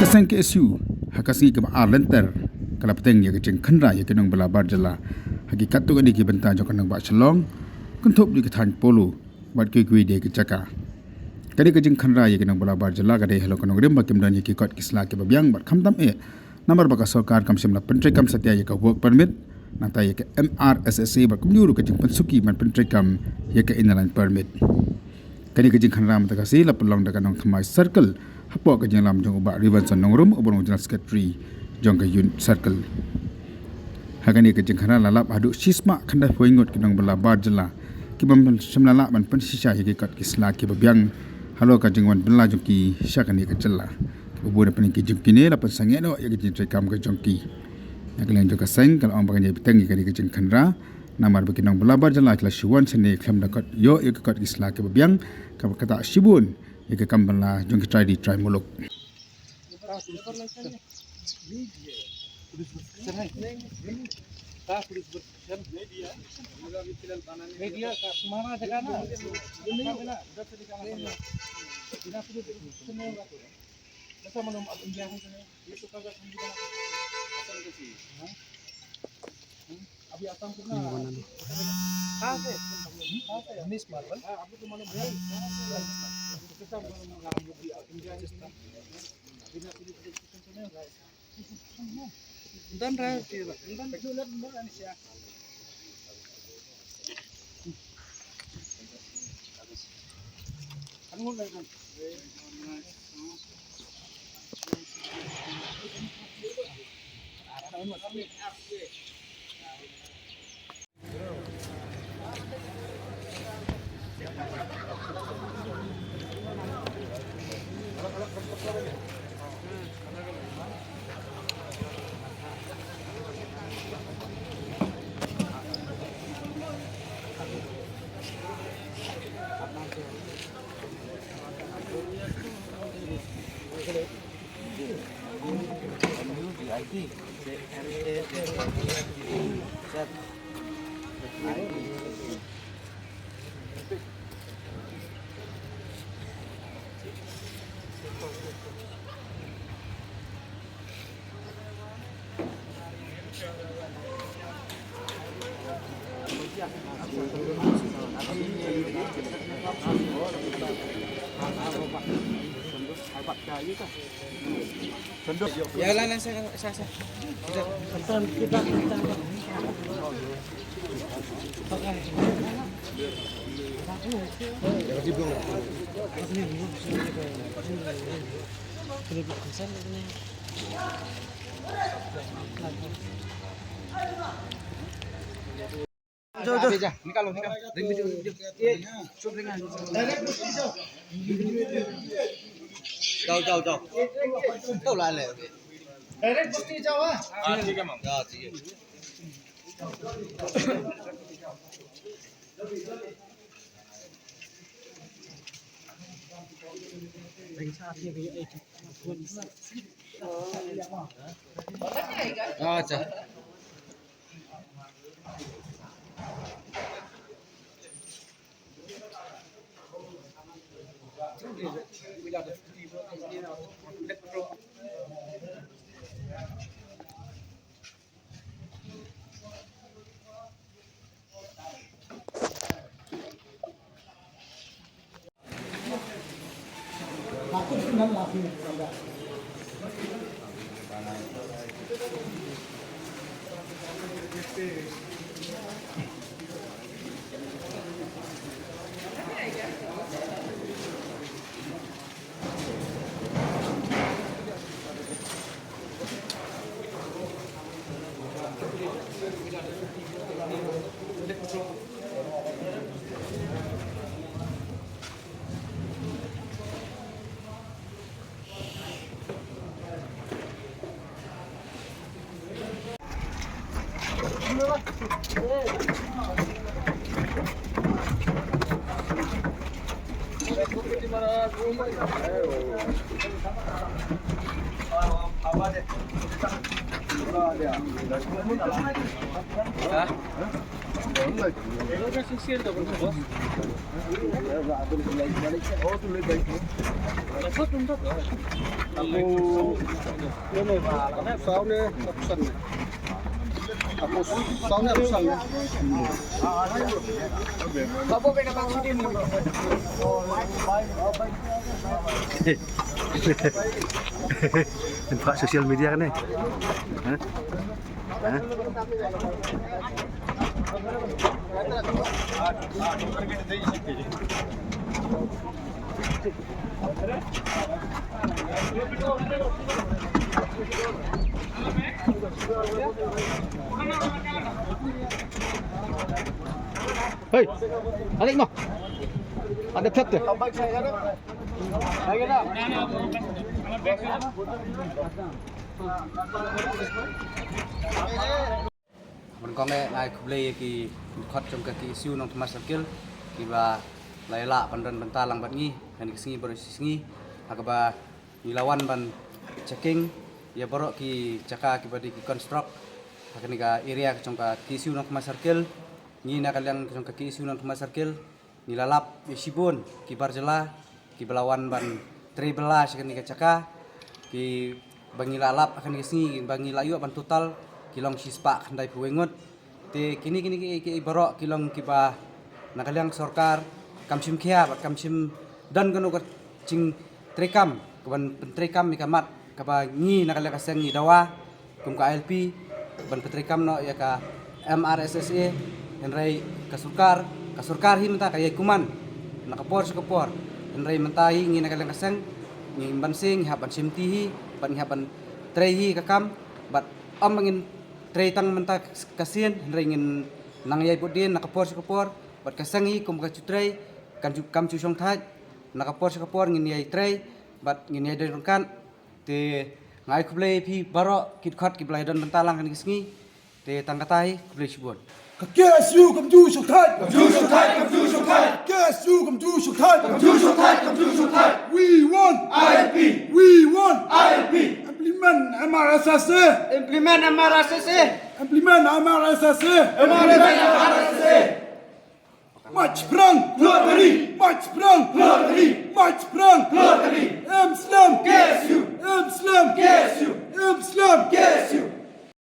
Kasang KSU hakasi ke Arlenter kalau peteng ya kecing khandra ya kenang belabar jela hakikat tu kan di benta jo kenang ba chelong kentup di kethan polo bat ke kui de ke caka kadi kecing khandra ya kenang belabar jela kadi hello kenang rem bakim dan ya ki kot kisla ke babyang bat khamtam namar baka sarkar kam simla pentri kam satya ya ka work permit nata ya ke MRSSA bat kumjuru kecing pensuki man pentri kam ya ke inalan permit kadi kecing khandra mata kasi la pelong da kanong thamai circle hapo ka jeng lam jong ba Rivenson nongrum obon general secretary jong ka yun circle hagani ka jeng khana lalap adu sisma khanda poingot kinong bala bar jela ki bam semlala ban pen sisa ye kat kisla ki babyang halo ka jeng wan bela jong ki syakani ka jela obo na pen ki jong kine la pen sange no ye ki trekam ka jong ki naklen jong ka seng kal ong bagani peteng ki ka jeng khandra namar bekinong bala bar jela kla shuwan sene kham da kat yo ye kat kisla ki babyang ka kata shibun Ika kambala jong kita try muluk. अभी आता हूँ कितना कहाँ से miss marble अभी तो मालूम है कितना इंडिया जिसका बिना पुलिस नहीं होगा dan raya dan jualan Indonesia anu lagi ya lain saya tonton kita pakai Jauh. Nikalo. Ring video. Shoot ringan. Jauh. Đâu lại lẹ. Direct bukti jauh ah. ठीक है मैम. Ya, ठीक है. Ring साथ ये भी एक. अच्छा. Aku dengan lagi enggak. Hah? Aku ini saune pesan. Aku saune pesan. Bapak beda bang sini. Pak sosial media kan nih? Hah? Hah? Hei, balik mo. Ada pet tuh. Lagi dah. Mình có nghe lại khúc lê kỳ khót trong các kỳ siêu nông thôn circle kỳ ba lại lạ ban dan banta lang bat ngi han ki singi baru singi akaba ilawan ban checking ya borok ki caka ki badi ki construct akani ka area trong ka ki siêu nông thôn circle ngi na kalyang trong ka ki siêu nông thôn circle ni lalap yesibun ki barjala ki belawan ban 13 akani ka caka ki bangi lalap akan ki singi bangi layu ban total kilong sispa kandai puwengut te kini ki borok kilong kiba nakalyang sorkar kamsim kia bat kamsim dan kanu kat cing trekam kaban pentrekam mikamat kaba ngi nakalyang kaseng ni dawa kum ka LP ban pentrekam no ya ka MRSSA henrai kasurkar hi menta kaya kuman nakapor henrai mentai ngi nakalyang kaseng ngi bansing haban simtihi ban haban trehi kakam bat mangin trei tang menta kasian ringin nangyay budin nakapor bat kasangi kum ka chutrei kan kam chu song thai nakapor ngin yai trei bat ngin yai kan te ngai kublei phi baro kit khat ki blai don menta lang kan kisngi te tangkatai kublei sibon KSU cầm du sục thai KSU cầm du sục thai We want ILP Implement MRSSA March perang Islam KSU